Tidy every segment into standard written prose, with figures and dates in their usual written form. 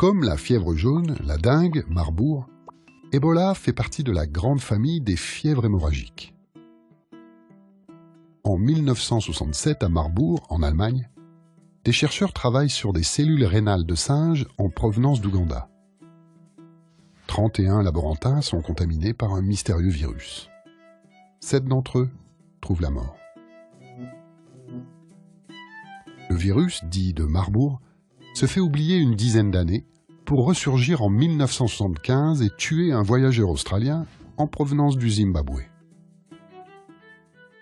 Comme la fièvre jaune, la dengue, Marbourg, Ebola fait partie de la grande famille des fièvres hémorragiques. En 1967, à Marbourg, en Allemagne, des chercheurs travaillent sur des cellules rénales de singes en provenance d'Ouganda. 31 laborantins sont contaminés par un mystérieux virus. 7 d'entre eux trouvent la mort. Le virus, dit de Marbourg, se fait oublier une dizaine d'années pour ressurgir en 1975 et tuer un voyageur australien en provenance du Zimbabwe.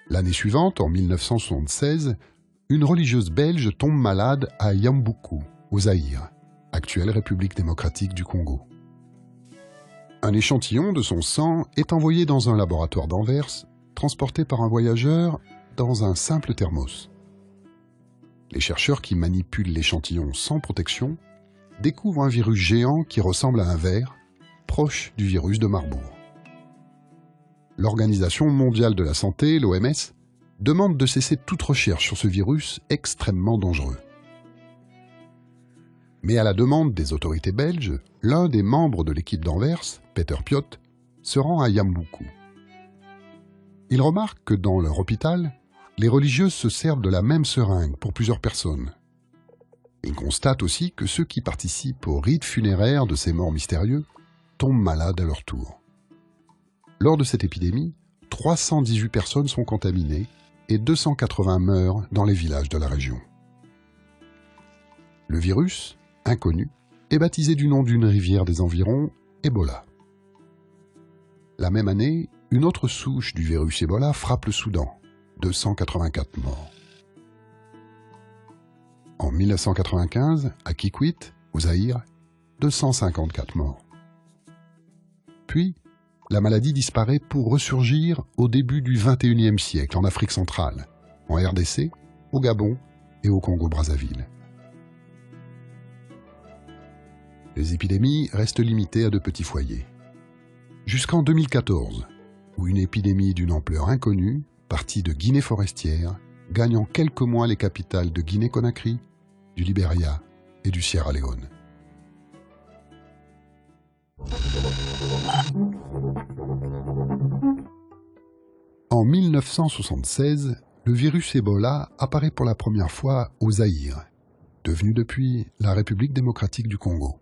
L'année suivante, en 1976, une religieuse belge tombe malade à Yambuku, au Zaïre, actuelle République démocratique du Congo. Un échantillon de son sang est envoyé dans un laboratoire d'Anvers, transporté par un voyageur dans un simple thermos. Les chercheurs qui manipulent l'échantillon sans protection découvrent un virus géant qui ressemble à un ver, proche du virus de Marbourg. L'Organisation mondiale de la santé, l'OMS, demande de cesser toute recherche sur ce virus extrêmement dangereux. Mais à la demande des autorités belges, l'un des membres de l'équipe d'Anvers, Peter Piot, se rend à Yambuku. Il remarque que dans leur hôpital, les religieuses se servent de la même seringue pour plusieurs personnes. Il constate aussi que ceux qui participent au rite funéraire de ces morts mystérieux tombent malades à leur tour. Lors de cette épidémie, 318 personnes sont contaminées et 280 meurent dans les villages de la région. Le virus, inconnu, est baptisé du nom d'une rivière des environs, Ebola. La même année, une autre souche du virus Ebola frappe le Soudan, 284 morts. En 1995, à Kikwit, au Zaïre, 254 morts. Puis, la maladie disparaît pour ressurgir au début du XXIe siècle en Afrique centrale, en RDC, au Gabon et au Congo-Brazzaville. Les épidémies restent limitées à de petits foyers. Jusqu'en 2014, où une épidémie d'une ampleur inconnue, partie de Guinée forestière, gagne en quelques mois les capitales de Guinée-Conakry, du Libéria et du Sierra Leone. En 1976, le virus Ebola apparaît pour la première fois au Zaïre, devenu depuis la République démocratique du Congo.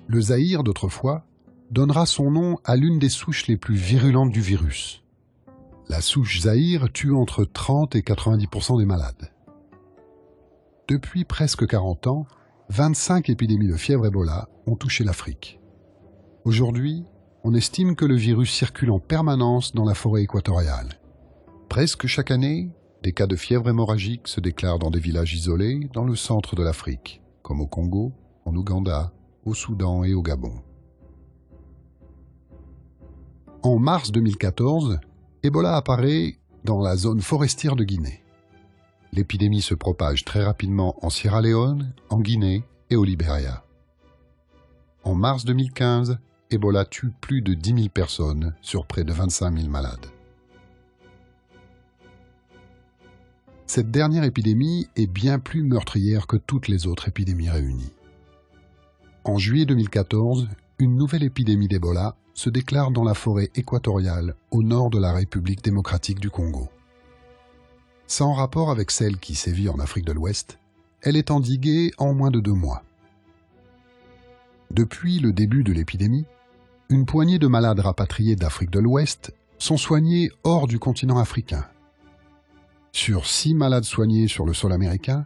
Le Zaïre d'autrefois donnera son nom à l'une des souches les plus virulentes du virus. La souche Zaïre tue entre 30 et 90% des malades. Depuis presque 40 ans, 25 épidémies de fièvre Ebola ont touché l'Afrique. Aujourd'hui, on estime que le virus circule en permanence dans la forêt équatoriale. Presque chaque année, des cas de fièvre hémorragique se déclarent dans des villages isolés dans le centre de l'Afrique, comme au Congo, en Ouganda, au Soudan et au Gabon. En mars 2014, Ebola apparaît dans la zone forestière de Guinée. L'épidémie se propage très rapidement en Sierra Leone, en Guinée et au Libéria. En mars 2015, Ebola tue plus de 10 000 personnes sur près de 25 000 malades. Cette dernière épidémie est bien plus meurtrière que toutes les autres épidémies réunies. En juillet 2014, une nouvelle épidémie d'Ebola se déclare dans la forêt équatoriale au nord de la République démocratique du Congo. Sans rapport avec celle qui sévit en Afrique de l'Ouest, elle est endiguée en moins de 2 mois. Depuis le début de l'épidémie, une poignée de malades rapatriés d'Afrique de l'Ouest sont soignés hors du continent africain. Sur 6 malades soignés sur le sol américain,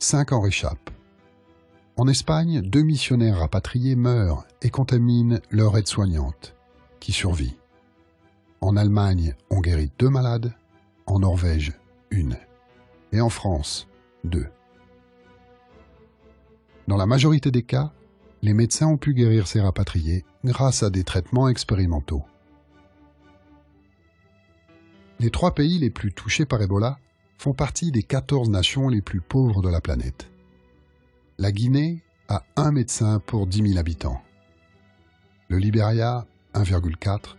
5 en réchappent. En Espagne, 2 missionnaires rapatriés meurent et contaminent leur aide-soignante, qui survit. En Allemagne, on guérit 2 malades, en Norvège, 1, et en France, 2. Dans la majorité des cas, les médecins ont pu guérir ces rapatriés grâce à des traitements expérimentaux. Les 3 pays les plus touchés par Ebola font partie des 14 nations les plus pauvres de la planète. La Guinée a 1 médecin pour 10 000 habitants. Le Libéria, 1,4,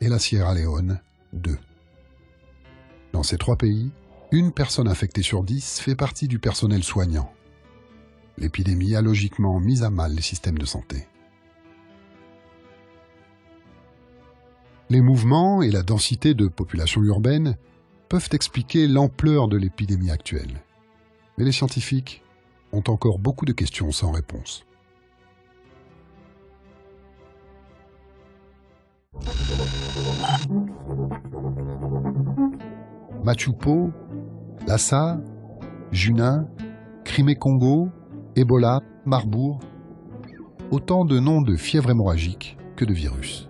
et la Sierra Leone, 2. Dans ces 3 pays, 1 personne infectée sur 10 fait partie du personnel soignant. L'épidémie a logiquement mis à mal les systèmes de santé. Les mouvements et la densité de population urbaine peuvent expliquer l'ampleur de l'épidémie actuelle. Mais les scientifiques ont encore beaucoup de questions sans réponse. Machupo, Lassa, Junin, Crimée-Congo, Ebola, Marbourg, autant de noms de fièvre hémorragique que de virus.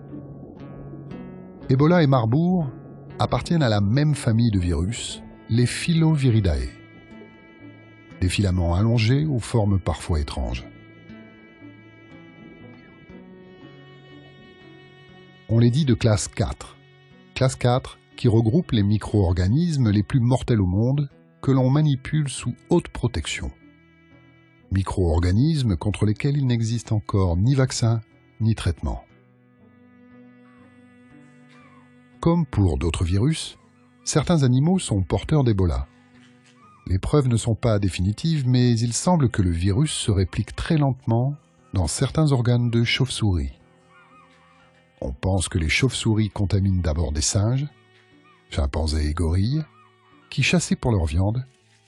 Ebola et Marbourg appartiennent à la même famille de virus, les Filoviridae. Des filaments allongés aux formes parfois étranges. On les dit de classe 4. Classe 4 qui regroupe les micro-organismes les plus mortels au monde que l'on manipule sous haute protection. Micro-organismes contre lesquels il n'existe encore ni vaccin ni traitement. Comme pour d'autres virus, certains animaux sont porteurs d'Ebola. Les preuves ne sont pas définitives, mais il semble que le virus se réplique très lentement dans certains organes de chauves-souris. On pense que les chauves-souris contaminent d'abord des singes, chimpanzés et gorilles, qui, chassés pour leur viande,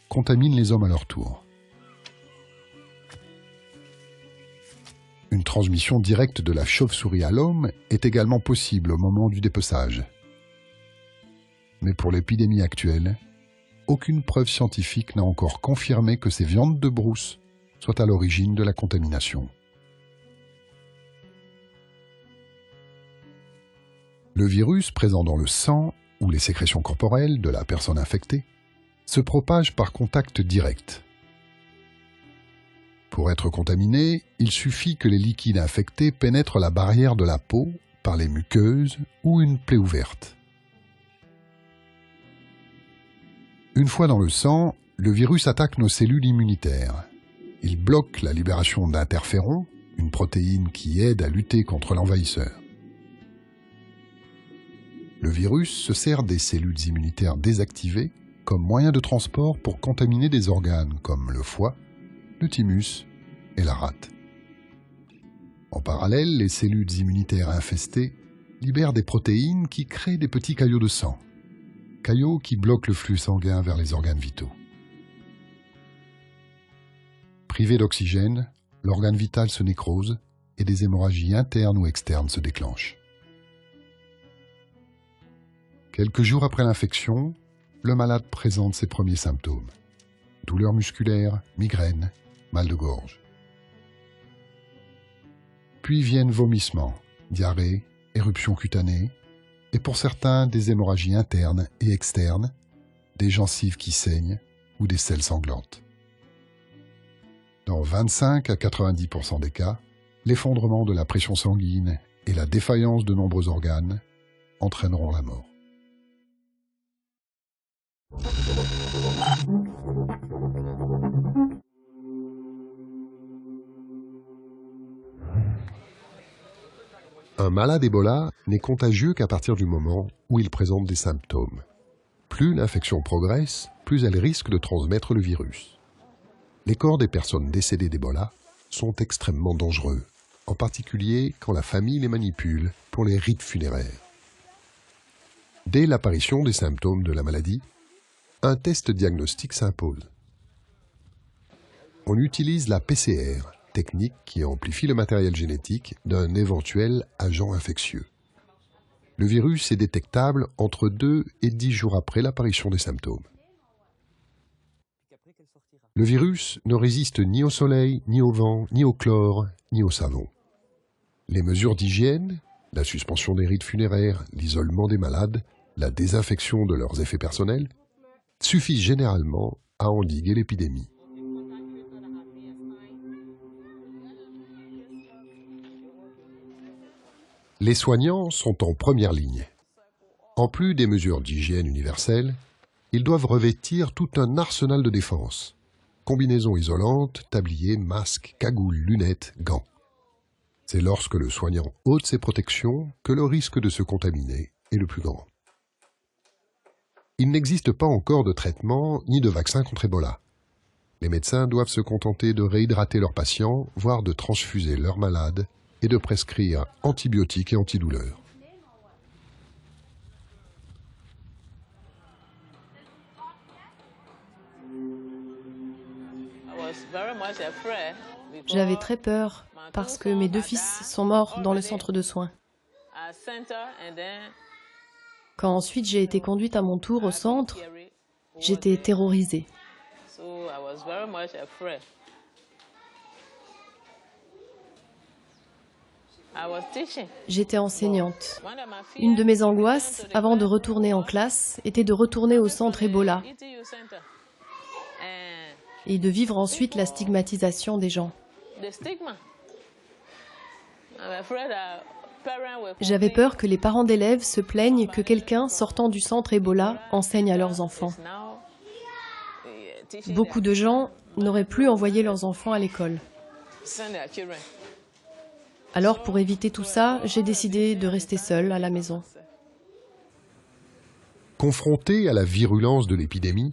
contaminent les hommes à leur tour. Une transmission directe de la chauve-souris à l'homme est également possible au moment du dépeçage. Mais pour l'épidémie actuelle, aucune preuve scientifique n'a encore confirmé que ces viandes de brousse soient à l'origine de la contamination. Le virus présent dans le sang ou les sécrétions corporelles de la personne infectée se propage par contact direct. Pour être contaminé, il suffit que les liquides infectés pénètrent la barrière de la peau par les muqueuses ou une plaie ouverte. Une fois dans le sang, le virus attaque nos cellules immunitaires. Il bloque la libération d'interférons, une protéine qui aide à lutter contre l'envahisseur. Le virus se sert des cellules immunitaires désactivées comme moyen de transport pour contaminer des organes comme le foie, le thymus et la rate. En parallèle, les cellules immunitaires infestées libèrent des protéines qui créent des petits caillots de sang. Caillots qui bloquent le flux sanguin vers les organes vitaux. Privé d'oxygène, l'organe vital se nécrose et des hémorragies internes ou externes se déclenchent. Quelques jours après l'infection, le malade présente ses premiers symptômes. Douleurs musculaires, migraines, mal de gorge. Puis viennent vomissements, diarrhée, éruptions cutanées, et pour certains des hémorragies internes et externes, des gencives qui saignent ou des selles sanglantes. Dans 25 à 90% des cas, l'effondrement de la pression sanguine et la défaillance de nombreux organes entraîneront la mort. Un malade Ebola n'est contagieux qu'à partir du moment où il présente des symptômes. Plus l'infection progresse, plus elle risque de transmettre le virus. Les corps des personnes décédées d'Ebola sont extrêmement dangereux, en particulier quand la famille les manipule pour les rites funéraires. Dès l'apparition des symptômes de la maladie, un test diagnostique s'impose. On utilise la PCR, technique qui amplifie le matériel génétique d'un éventuel agent infectieux. Le virus est détectable entre 2 et 10 jours après l'apparition des symptômes. Le virus ne résiste ni au soleil, ni au vent, ni au chlore, ni au savon. Les mesures d'hygiène, la suspension des rites funéraires, l'isolement des malades, la désinfection de leurs effets personnels, suffisent généralement à endiguer l'épidémie. Les soignants sont en première ligne. En plus des mesures d'hygiène universelles, ils doivent revêtir tout un arsenal de défense. Combinaisons isolantes, tabliers, masques, cagoules, lunettes, gants. C'est lorsque le soignant ôte ses protections que le risque de se contaminer est le plus grand. Il n'existe pas encore de traitement ni de vaccin contre Ebola. Les médecins doivent se contenter de réhydrater leurs patients, voire de transfuser leurs malades et de prescrire antibiotiques et antidouleurs. J'avais très peur parce que mes 2 fils sont morts dans le centre de soins. Quand ensuite j'ai été conduite à mon tour au centre, j'étais terrorisée. J'étais enseignante. Une de mes angoisses, avant de retourner en classe, était de retourner au centre Ebola et de vivre ensuite la stigmatisation des gens. J'avais peur que les parents d'élèves se plaignent que quelqu'un sortant du centre Ebola enseigne à leurs enfants. Beaucoup de gens n'auraient plus envoyé leurs enfants à l'école. Alors, pour éviter tout ça, j'ai décidé de rester seule à la maison. Confrontée à la virulence de l'épidémie,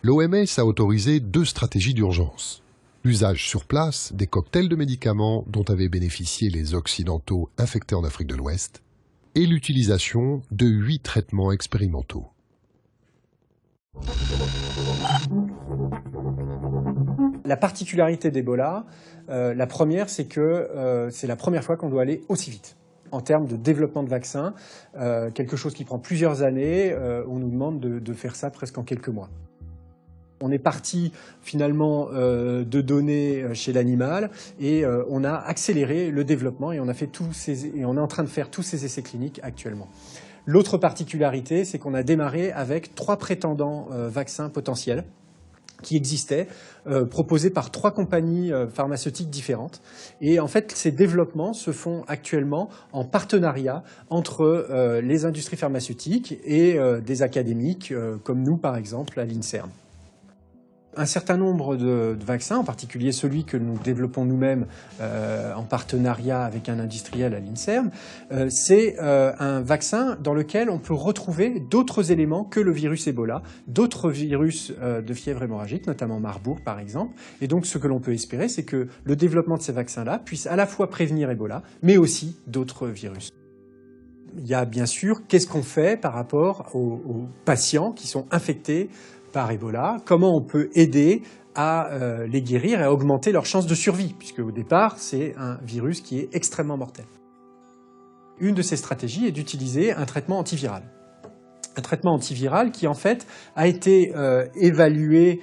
l'OMS a autorisé 2 stratégies d'urgence. L'usage sur place des cocktails de médicaments dont avaient bénéficié les Occidentaux infectés en Afrique de l'Ouest et l'utilisation de 8 traitements expérimentaux. La particularité d'Ebola, la première, c'est que c'est la première fois qu'on doit aller aussi vite. En termes de développement de vaccins, quelque chose qui prend plusieurs années, on nous demande de faire ça presque en quelques mois. On est parti finalement de données chez l'animal et on a accéléré le développement et on est en train de faire tous ces essais cliniques actuellement. L'autre particularité, c'est qu'on a démarré avec 3 prétendants vaccins potentiels qui existaient, proposés par 3 compagnies pharmaceutiques différentes. Et en fait, ces développements se font actuellement en partenariat entre les industries pharmaceutiques et des académiques, comme nous par exemple à l'INSERM. Un certain nombre de vaccins, en particulier celui que nous développons nous-mêmes en partenariat avec un industriel à l'INSERM, c'est un vaccin dans lequel on peut retrouver d'autres éléments que le virus Ebola, d'autres virus de fièvre hémorragique, notamment Marburg par exemple. Et donc ce que l'on peut espérer, c'est que le développement de ces vaccins-là puisse à la fois prévenir Ebola, mais aussi d'autres virus. Il y a bien sûr, qu'est-ce qu'on fait par rapport aux patients qui sont infectés par Ebola, comment on peut aider à les guérir et à augmenter leurs chances de survie, puisque au départ, c'est un virus qui est extrêmement mortel. Une de ces stratégies est d'utiliser un traitement antiviral. Un traitement antiviral qui, en fait, a été évalué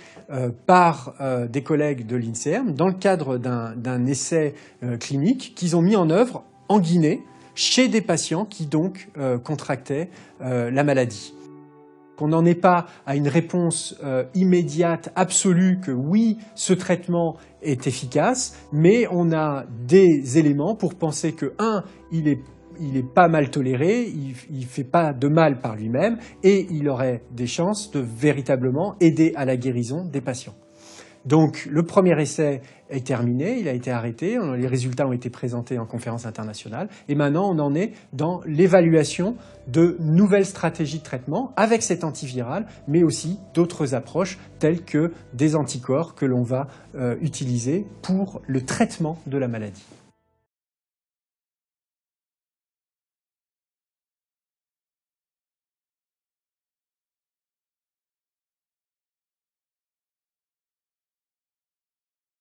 par des collègues de l'INSERM dans le cadre d'un essai clinique qu'ils ont mis en œuvre en Guinée, chez des patients qui, donc, contractaient la maladie. Qu'on n'en ait pas à une réponse immédiate, absolue, que oui, ce traitement est efficace, mais on a des éléments pour penser que, il est pas mal toléré, il fait pas de mal par lui-même, et il aurait des chances de véritablement aider à la guérison des patients. Donc le premier essai est terminé, il a été arrêté, les résultats ont été présentés en conférence internationale et maintenant on en est dans l'évaluation de nouvelles stratégies de traitement avec cet antiviral, mais aussi d'autres approches telles que des anticorps que l'on va utiliser pour le traitement de la maladie.